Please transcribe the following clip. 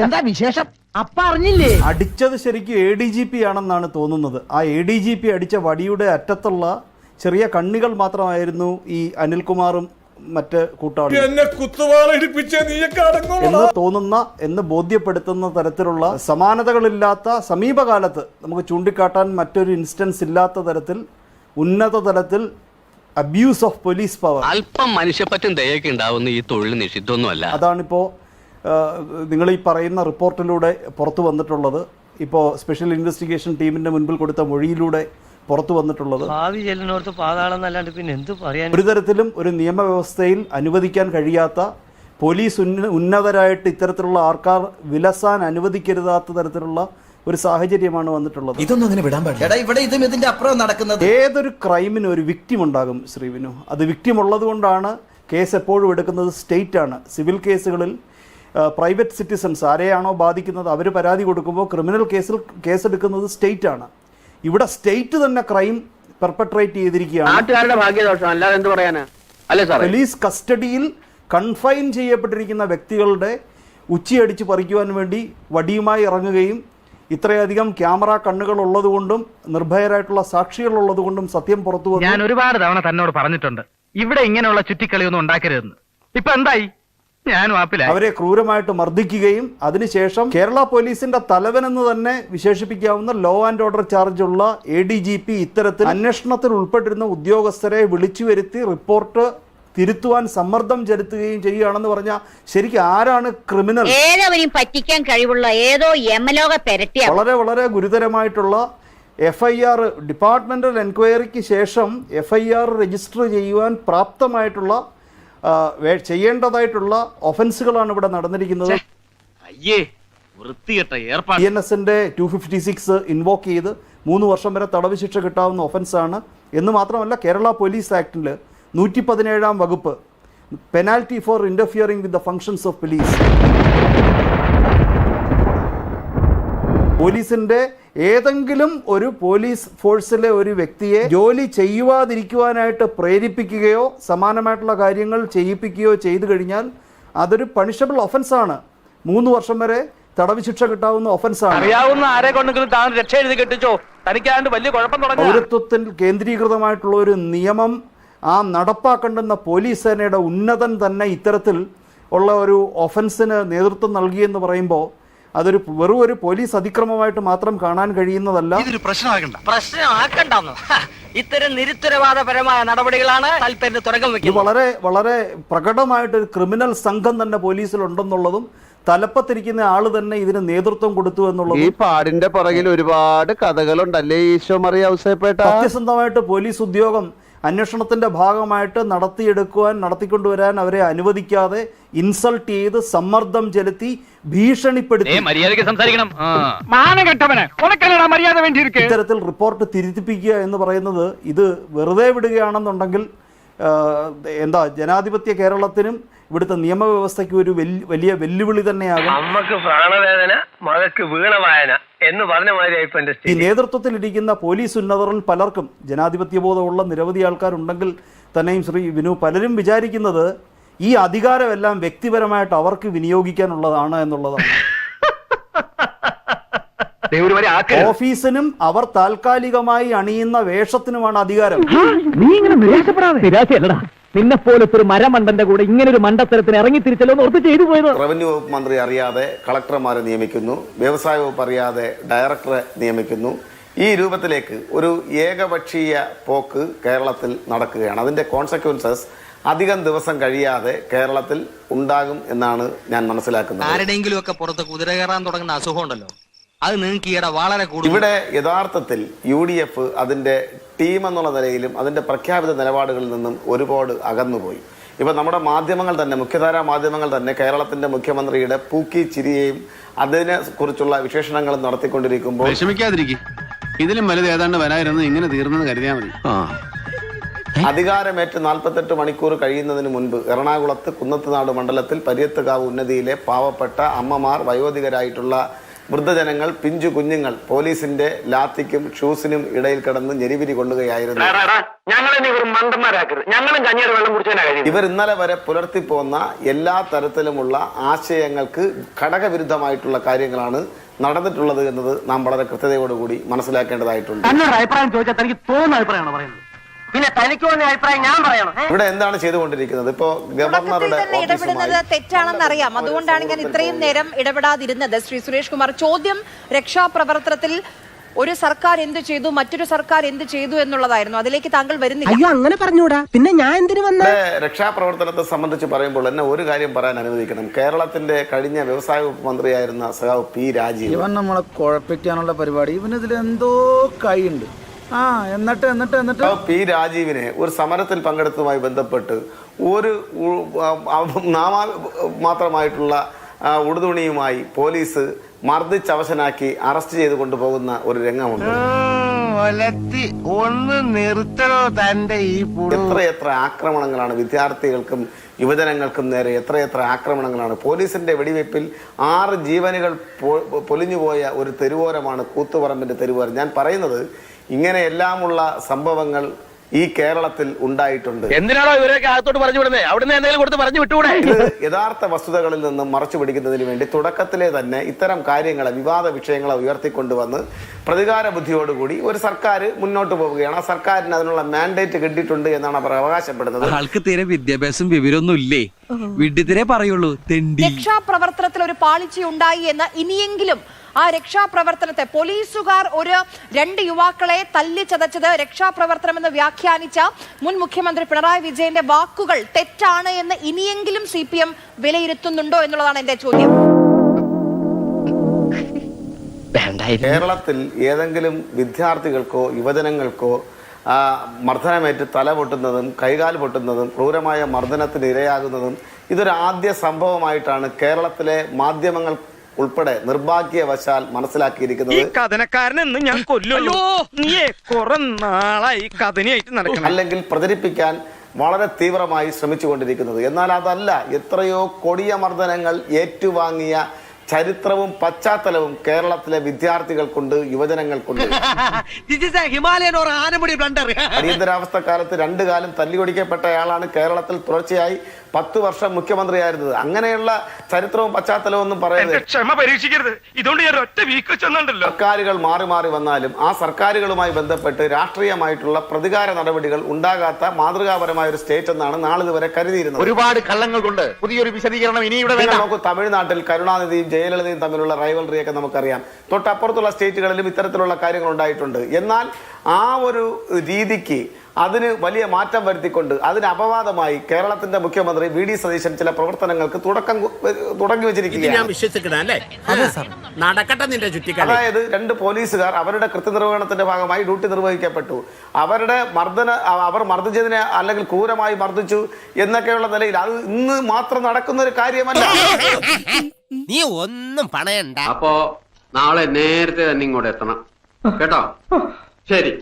എന്താ വിശേഷം? അപ്പ അറിഞ്ഞില്ലേ? അടിച്ചത് ശരിക്കും ADGP ആണെന്നാണ് തോന്നുന്നത്. ആ ADGP അടിച്ച വടിയുടെ അറ്റത്തുള്ള ചെറിയ കണ്ണികൾ മാത്രമായിരുന്നു ഈ അനിൽകുമാറും മറ്റ് കൂട്ടാളികളും എന്ന് തോന്നുന്ന, എന്ന് ബോധ്യപ്പെടുത്തുന്ന തരത്തിലുള്ള സമാനതകളില്ലാത്ത, സമീപകാലത്ത് നമുക്ക് ചൂണ്ടിക്കാട്ടാൻ മറ്റൊരു ഇൻസ്റ്റൻസ് ഇല്ലാത്ത തരത്തിൽ ഉന്നത തലത്തിൽ അബ്യൂസ് ഓഫ് പോലീസ് പവർ. അല്പം മനുഷ്യപ്പറ്റും ദയൊക്കെ ഉണ്ടാവുന്ന ഈ തൊഴിൽ നിഷിദ്ധമൊന്നുമല്ല. അതാണിപ്പോൾ നിങ്ങൾ ഈ പറയുന്ന റിപ്പോർട്ടിലൂടെ പുറത്തു വന്നിട്ടുള്ളത്. ഇപ്പോൾ സ്പെഷ്യൽ ഇൻവെസ്റ്റിഗേഷൻ ടീമിന്റെ മുൻപിൽ കൊടുത്ത മൊഴിയിലൂടെ പുറത്തു വന്നിട്ടുള്ളത്. ഒരു തരത്തിലും ഒരു നിയമവ്യവസ്ഥയിൽ അനുവദിക്കാൻ കഴിയാത്ത, പോലീസ് ഉന്നതരായിട്ട് ഇത്തരത്തിലുള്ള ആൾക്കാർ വിലസാൻ അനുവദിക്കരുതാത്ത തരത്തിലുള്ള ഒരു സാഹചര്യമാണ് വന്നിട്ടുള്ളത്. ഇതൊന്നും അങ്ങനെ വിടാൻ പാടില്ല. ഇവിടെ ഇതും ഇതിന്റെ അപ്പുറം നടക്കുന്നത്. ഏതൊരു ക്രൈമിനും ഒരു വിക്ടിം ഉണ്ടാകും ശ്രീവിനു. അത് വിക്ടിം ഉള്ളത് കൊണ്ടാണ് കേസ് എപ്പോഴും എടുക്കുന്നത് സ്റ്റേറ്റ് ആണ്. സിവിൽ കേസുകളിൽ പ്രൈവറ്റ് സിറ്റിസൺസ് ആരെയാണോ ബാധിക്കുന്നത് അവർ പരാതി കൊടുക്കുമ്പോൾ ക്രിമിനൽ കേസെടുക്കുന്നത് സ്റ്റേറ്റ് ആണ്. ഇവിടെ സ്റ്റേറ്റ് തന്നെ ക്രൈം പെർപെട്രേറ്റ് ചെയ്തിരിക്കുകയാണ്. പോലീസ് കസ്റ്റഡിയിൽ കൺഫൈൻ ചെയ്യപ്പെട്ടിരിക്കുന്ന വ്യക്തികളുടെ ഉച്ചയടിച്ച് പറിക്കുവാൻ വേണ്ടി വടിയുമായി ഇറങ്ങുകയും ഇത്രയധികം ക്യാമറ കണ്ണുകൾ ഉള്ളതുകൊണ്ടും നിർഭയരായിട്ടുള്ള സാക്ഷികൾ ഉള്ളതുകൊണ്ടും സത്യം പുറത്തു വന്നു. ഞാൻ ഒരുപാട് തവണ തന്നോട് പറഞ്ഞിട്ടുണ്ട്, ഇവിടെ ഇങ്ങനെയുള്ള ചുറ്റിക്കളിയൊന്നും ഉണ്ടാക്കരുതെന്ന്. ഇപ്പൊ എന്തായി? അവരെ ക്രൂരമായിട്ട് മർദ്ദിക്കുകയും അതിനുശേഷം കേരള പോലീസിന്റെ തലവനെന്ന് തന്നെ വിശേഷിപ്പിക്കാവുന്ന ലോ ആൻഡ് ഓർഡർ ചാർജുള്ള ADGP ഇത്തരത്തിൽ അന്വേഷണത്തിൽ ഉൾപ്പെട്ടിരുന്ന ഉദ്യോഗസ്ഥരെ വിളിച്ചു വരുത്തി റിപ്പോർട്ട് തിരുത്തുവാൻ സമ്മർദ്ദം ചെലുത്തുകയും ചെയ്യുകയാണെന്ന് പറഞ്ഞാൽ ശരിക്കും ആരാണ് ക്രിമിനൽ? പറ്റിക്കാൻ കഴിവുള്ള ഏതോ യമലോക പെരട്ടിയ വളരെ വളരെ ഗുരുതരമായിട്ടുള്ള FIR, ഡിപ്പാർട്ട്മെന്റൽ എൻക്വയറിക്ക് ശേഷം FIR രജിസ്റ്റർ ചെയ്യുവാൻ പ്രാപ്തമായിട്ടുള്ള ചെയ്യേണ്ടതായിട്ടുള്ള ഒഫൻസുകളാണ് ഇവിടെ നടന്നിരിക്കുന്നത്. BNSന്റെ 256 ഇൻവോക്ക് ചെയ്ത് 3 വർഷം വരെ തടവ് ശിക്ഷ കിട്ടാവുന്ന ഒഫൻസാണ്. എന്ന് മാത്രമല്ല കേരള പോലീസ് ആക്ടിൽ 117 വകുപ്പ് penalty for interfering with the functions of police. പോലീസിന്റെ ഏതെങ്കിലും ഒരു പോലീസ് ഫോഴ്സിലെ ഒരു വ്യക്തിയെ ജോലി ചെയ്യുവാതിരിക്കുവാനായിട്ട് പ്രേരിപ്പിക്കുകയോ സമാനമായിട്ടുള്ള കാര്യങ്ങൾ ചെയ്യിപ്പിക്കുകയോ ചെയ്തു കഴിഞ്ഞാൽ അതൊരു പണിഷബിൾ ഒഫൻസാണ്. 3 വർഷം വരെ തടവ് ശിക്ഷ കിട്ടാവുന്ന ഒഫൻസാണ്. പൗരത്വത്തിൽ കേന്ദ്രീകൃതമായിട്ടുള്ള ഒരു നിയമം നടപ്പാക്കേണ്ടുന്ന പോലീസ് സേനയുടെ ഉന്നതൻ തന്നെ ഇത്തരത്തിൽ ഉള്ള ഒരു ഒഫൻസിന് നേതൃത്വം നൽകിയെന്ന് പറയുമ്പോൾ അതൊരു വെറും ഒരു പോലീസ് അതിക്രമമായിട്ട് മാത്രം കാണാൻ കഴിയുന്നതല്ല. ഇത്തരം നിരുത്തരവാദപരമായ നടപടികളാണ് ഇത് വളരെ വളരെ പ്രകടമായിട്ടൊരു ക്രിമിനൽ സംഘം തന്നെ പോലീസിലുണ്ടെന്നുള്ളതും തലപ്പത്തിരിക്കുന്ന ആള് തന്നെ ഇതിന് നേതൃത്വം കൊടുത്തു എന്നുള്ളതും. ഈ പാടിന്റെ പുറകിൽ ഒരുപാട് കഥകളുണ്ടല്ലേ ഈശോ മറിയ ഔസേപ്പേട്ട. സത്യസന്ധമായിട്ട് പോലീസ് ഉദ്യോഗം അന്വേഷണത്തിന്റെ ഭാഗമായിട്ട് നടത്തിക്കൊണ്ടുവരാൻ അവരെ അനുവദിക്കാതെ ഇൻസൾട്ട് ചെയ്ത് സമ്മർദ്ദം ചെലുത്തി ഭീഷണിപ്പെടുത്തി ഇത്തരത്തിൽ റിപ്പോർട്ട് തിരുത്തിപ്പിക്കുക എന്ന് പറയുന്നത് ഇത് വെറുതെ വിടുകയാണെന്നുണ്ടെങ്കിൽ എന്താ ജനാധിപത്യ കേരളത്തിനും ഇവിടുത്തെ നിയമവ്യവസ്ഥയ്ക്ക് ഒരു വലിയ വെല്ലുവിളി തന്നെയാകും. അമ്മക്ക് പ്രാണവേദന മകക്ക് വീണവായന എന്ന് പറഞ്ഞ മാതിരി ഈ നേതൃത്വത്തിലിരിക്കുന്ന പോലീസ് ഉന്നതരിൽ പലർക്കും ജനാധിപത്യ ബോധമുള്ള നിരവധി ആൾക്കാരുണ്ടെങ്കിൽ തന്നെയും ശ്രീ വിനു പലരും വിചാരിക്കുന്നത് ഈ അധികാരമെല്ലാം വ്യക്തിപരമായിട്ട് അവർക്ക് വിനിയോഗിക്കാനുള്ളതാണ് എന്നുള്ളതാണ്. ഓഫീസിനും അവർ താൽക്കാലികമായി അണിയുന്ന വേഷത്തിനുമാണ് അധികാരം. നീ ഇങ്ങനെ നിരാശയല്ലടാ. നിന്നെ പോലത്തെ ഒരു മരമണ്ടന്റെ കൂടെ ഇങ്ങനെ ഒരു മണ്ടത്തരത്തിന് ഇറങ്ങി തിരിച്ചല്ലോ ഓർത്ത് ചെയ്തു പോയത്. റവന്യൂ വകുപ്പ് മന്ത്രി അറിയാതെ കളക്ടർമാരെ നിയമിക്കുന്നു, വ്യവസായ വകുപ്പ് അറിയാതെ ഡയറക്ടറെ നിയമിക്കുന്നു. ഈ രൂപത്തിലേക്ക് ഒരു ഏകപക്ഷീയ പോക്ക് കേരളത്തിൽ നടക്കുകയാണ്. അതിന്റെ കോൺസിക്വൻസസ് അധികം ദിവസം കഴിയാതെ കേരളത്തിൽ ഉണ്ടാകും എന്നാണ് ഞാൻ മനസ്സിലാക്കുന്നത്. ആരുടെയെങ്കിലും ഒക്കെ പുറത്ത് കുതിര കയറാൻ തുടങ്ങുന്ന അസുഖം ഉണ്ടല്ലോ, അത് നിങ്ങൾക്ക് ഈയിടെ വളരെ കൂടുതൽ. ഇവിടെ യഥാർത്ഥത്തിൽ UDF അതിന്റെ ടീം എന്നുള്ള നിലയിലും അതിന്റെ പ്രഖ്യാപിത നിലപാടുകളിൽ നിന്നും ഒരുപാട് അകന്നുപോയി. ഇപ്പൊ നമ്മുടെ മാധ്യമങ്ങൾ തന്നെ, മുഖ്യധാരാ മാധ്യമങ്ങൾ തന്നെ കേരളത്തിന്റെ മുഖ്യമന്ത്രിയുടെ പൂക്കി ചിരിയെയും അതിനെ കുറിച്ചുള്ള വിശേഷണങ്ങളും നടത്തിക്കൊണ്ടിരിക്കുമ്പോൾ ഇതിലും വലുത് ഏതാണ്ട് വരായിരുന്നു, ഇങ്ങനെ തീർന്നെന്ന് കരുതിയാൽ മതി. അധികാരമേറ്റ് 48 മണിക്കൂർ കഴിയുന്നതിന് മുൻപ് എറണാകുളത്ത് കുന്നത്തുനാട് മണ്ഡലത്തിൽ പര്യത്തുകാവ് ഉന്നതിയിലെ പാവപ്പെട്ട അമ്മമാർ, വയോധികരായിട്ടുള്ള വൃദ്ധജനങ്ങൾ, പിഞ്ചു കുഞ്ഞുങ്ങൾ പോലീസിന്റെ ലാത്തിക്കും ഷൂസിനും ഇടയിൽ കിടന്ന് ഞെരിപിരി കൊള്ളുകയായിരുന്നു. ഇവർ ഇന്നലെ വരെ പുലർത്തിപ്പോന്ന എല്ലാ തരത്തിലുമുള്ള ആശയങ്ങൾക്ക് ഘടകവിരുദ്ധമായിട്ടുള്ള കാര്യങ്ങളാണ് നടന്നിട്ടുള്ളത് എന്നത് നാം വളരെ കൃത്യതയോടുകൂടി മനസ്സിലാക്കേണ്ടതായിട്ടുണ്ട്. അഭിപ്രായം ചോദിച്ചാൽ തനിക്ക് തോന്നുന്ന അഭിപ്രായമാണ് പറയുന്നത്. പിന്നെ തനിക്ക് തോന്നിയ അഭിപ്രായം ഞാൻ പറയണം. ഇവിടെ എന്താണ് ചെയ്തുകൊണ്ടിരിക്കുന്നത്? ഇപ്പോ ഗവർണറുടെ ഇടപെടുന്നത് തെറ്റാണെന്ന് അറിയാം. അതുകൊണ്ടാണ് ഞാൻ ഇത്രയും നേരം ഇടപെടാതിരുന്നത്. ശ്രീ സുരേഷ് കുമാർ, ചോദ്യം രക്ഷാപ്രവർത്തനത്തിൽ ഒരു സർക്കാർ എന്ത് ചെയ്തു, മറ്റൊരു സർക്കാർ എന്ത് ചെയ്തു എന്നുള്ളതായിരുന്നു. അതിലേക്ക് താങ്കൾ വരുന്നില്ല. അയ്യോ, അങ്ങനെ പറഞ്ഞൂടാ. പിന്നെ ഞാൻ എന്തിനു വന്ന? രക്ഷാപ്രവർത്തനത്തെ സംബന്ധിച്ച് പറയുമ്പോൾ എന്നെ ഒരു കാര്യം പറയാൻ അനുവദിക്കണം. കേരളത്തിന്റെ കഴിഞ്ഞ വ്യവസായ വകുപ്പ് മന്ത്രിയായിരുന്ന സഖാവ് പി രാജീവ്, ഇവൻ നമ്മളെ കുഴപ്പിക്കാനുള്ള പരിപാടി, ഇവനിതിൽ എന്തോ കൈയുണ്ട്. എന്നിട്ട് പി രാജീവിനെ ഒരു സമരത്തിൽ പങ്കെടുത്തതുമായി ബന്ധപ്പെട്ട് ഒരു നാമമാത്രമായിട്ടുള്ള ഉടുതുണിയുമായി പോലീസ് മർദ്ദിച്ചവശനാക്കി അറസ്റ്റ് ചെയ്ത് കൊണ്ടുപോകുന്ന ഒരു രംഗമുണ്ട്. എത്രയെത്ര ആക്രമണങ്ങളാണ് വിദ്യാർത്ഥികൾക്കും യുവജനങ്ങൾക്കും നേരെ, എത്രയെത്ര ആക്രമണങ്ങളാണ്. പോലീസിന്റെ വെടിവെപ്പിൽ 6 ജീവനുകൾ പൊലിഞ്ഞുപോയ ഒരു തെരുവോരമാണ് കൂത്തുപറമ്പിന്റെ തെരുവോരം. ഞാൻ പറയുന്നത് ഇങ്ങനെയെല്ലാമുള്ള സംഭവങ്ങൾ ഈ കേരളത്തിൽ ഉണ്ടായിട്ടുണ്ട്. എന്തിനാണോ ഇവരൊക്കെ അകത്തോട്ട് പറഞ്ഞു വിടുന്നത്? അവിടുന്ന് എന്തെങ്കിലും കൊടുത്ത് പറഞ്ഞു വിട്ടുകൂടെ? ഇത് യഥാർത്ഥ വസ്തുതകളിൽ നിന്നും മറച്ചു പിടിക്കുന്നതിന് വേണ്ടി തുടക്കത്തിലെ തന്നെ ഇത്തരം കാര്യങ്ങളെ, വിവാദ വിഷയങ്ങളെ ഉയർത്തിക്കൊണ്ടുവന്ന് പ്രതികാര ബുദ്ധിയോടുകൂടി ഒരു സർക്കാർ മുന്നോട്ട് പോവുകയാണ്. ആ സർക്കാരിന് അതിനുള്ള മാൻഡേറ്റ് കിട്ടിയിട്ടുണ്ട് എന്നാണ് അവർ അവകാശപ്പെടുന്നത്. ആൾക്ക് തീരെ വിദ്യാഭ്യാസം വിവരമൊന്നും ഇല്ലേ? വിഡ്ഢിത്തിരെ പറയുള്ളൂ. രക്ഷാപ്രവർത്തനത്തിൽ ഒരു പാളിച്ച ഉണ്ടായി എന്ന് ഇനിയെങ്കിലും ആ രക്ഷാപ്രവർത്തനത്തെ പോലീസുകാർ 2 യുവാക്കളെ തല്ലിച്ചതച്ചത് രക്ഷാപ്രവർത്തനം എന്ന് വ്യാഖ്യാനിച്ച മുൻ മുഖ്യമന്ത്രി പിണറായി വിജയന്റെ വാക്കുകൾ തെറ്റാണ് എന്ന് ഇനിയെങ്കിലും CPM വിലയിരുത്തുന്നുണ്ടോ എന്നുള്ളതാണ് എന്റെ ചോദ്യം. കേരളത്തിൽ ഏതെങ്കിലും വിദ്യാർത്ഥികൾക്കോ യുവജനങ്ങൾക്കോ മർദ്ദനമേറ്റ് തല പൊട്ടുന്നതും കൈകാൽ പൊട്ടുന്നതും ക്രൂരമായ മർദ്ദനത്തിന് ഇരയാകുന്നതും ഇതൊരു ആദ്യ സംഭവമായിട്ടാണ് കേരളത്തിലെ മാധ്യമങ്ങൾ ഉൾപ്പെടെ നിർഭാഗ്യവശാൽ മനസ്സിലാക്കിയിരിക്കുന്നത്. അല്ലെങ്കിൽ പ്രചരിപ്പിക്കാൻ വളരെ തീവ്രമായി ശ്രമിച്ചുകൊണ്ടിരിക്കുന്നത്. എന്നാൽ അതല്ല, എത്രയോ കൊടിയ മർദ്ദനങ്ങൾ ഏറ്റുവാങ്ങിയ ചരിത്രവും പശ്ചാത്തലവും കേരളത്തിലെ വിദ്യാർത്ഥികൾക്കുണ്ട്, യുവജനങ്ങൾക്കുണ്ട്. അടിയന്തരാവസ്ഥ കാലത്ത് 2 കാലം തല്ലിയൊടിക്കപ്പെട്ടയാളാണ് കേരളത്തിൽ തുടർച്ചയായി 10 വർഷം മുഖ്യമന്ത്രിയായിരുന്നത്. അങ്ങനെയുള്ള ചരിത്രവും പശ്ചാത്തലവും ഒന്നും പറയുന്നത് ക്ഷമ പരീക്ഷിക്കരുത്. ഇതുകൊണ്ട് ഞാൻ ഒറ്റ വീക്ക് ചെന്നുണ്ടല്ലോ. സർക്കാരുകൾ മാറി മാറി വന്നാലും ആ സർക്കാരുകളുമായി ബന്ധപ്പെട്ട് രാഷ്ട്രീയമായിട്ടുള്ള പ്രതികാര നടപടികൾ ഉണ്ടാകാത്ത മാതൃകാപരമായ ഒരു സ്റ്റേറ്റ് എന്നാണ് നാളിതുവരെ കരുതിയിരുന്നത്. ഒരുപാട് കള്ളങ്ങൾ കൊണ്ട് പുതിയൊരു വിശദീകരണം ഇനി ഇവിടെ നമുക്ക് തമിഴ്നാട്ടിൽ കരുണാനിധിയും ജയലളിതയും തമ്മിലുള്ള റൈവൽറിയൊക്കെ നമുക്കറിയാം. തൊട്ടപ്പുറത്തുള്ള സ്റ്റേറ്റുകളിലും ഇത്തരത്തിലുള്ള കാര്യങ്ങൾ ഉണ്ടായിട്ടുണ്ട്. എന്നാൽ ആ ഒരു രീതിക്ക് അതിന് വലിയ മാറ്റം വരുത്തിക്കൊണ്ട് അതിന് അപവാദമായി കേരളത്തിന്റെ മുഖ്യമന്ത്രി VD സതീശൻ ചില പ്രവർത്തനങ്ങൾക്ക് തുടങ്ങി വെച്ചിരിക്കുകയാണ്. അതായത് 2 പോലീസുകാർ അവരുടെ കൃത്യനിർവഹണത്തിന്റെ ഭാഗമായി ഡ്യൂട്ടി നിർവഹിക്കപ്പെട്ടു. അവർ മർദ്ദിച്ചതിനെ അല്ലെങ്കിൽ ക്രൂരമായി മർദ്ദിച്ചു എന്നൊക്കെയുള്ള നിലയിൽ അത് ഇന്ന് മാത്രം നടക്കുന്ന ഒരു കാര്യമല്ല. നീ ഒന്നും പണയണ്ട. അപ്പോ നാളെ നേരത്തെ തന്നെ ഇങ്ങോട്ട് എത്തണം കേട്ടോ. ശരി.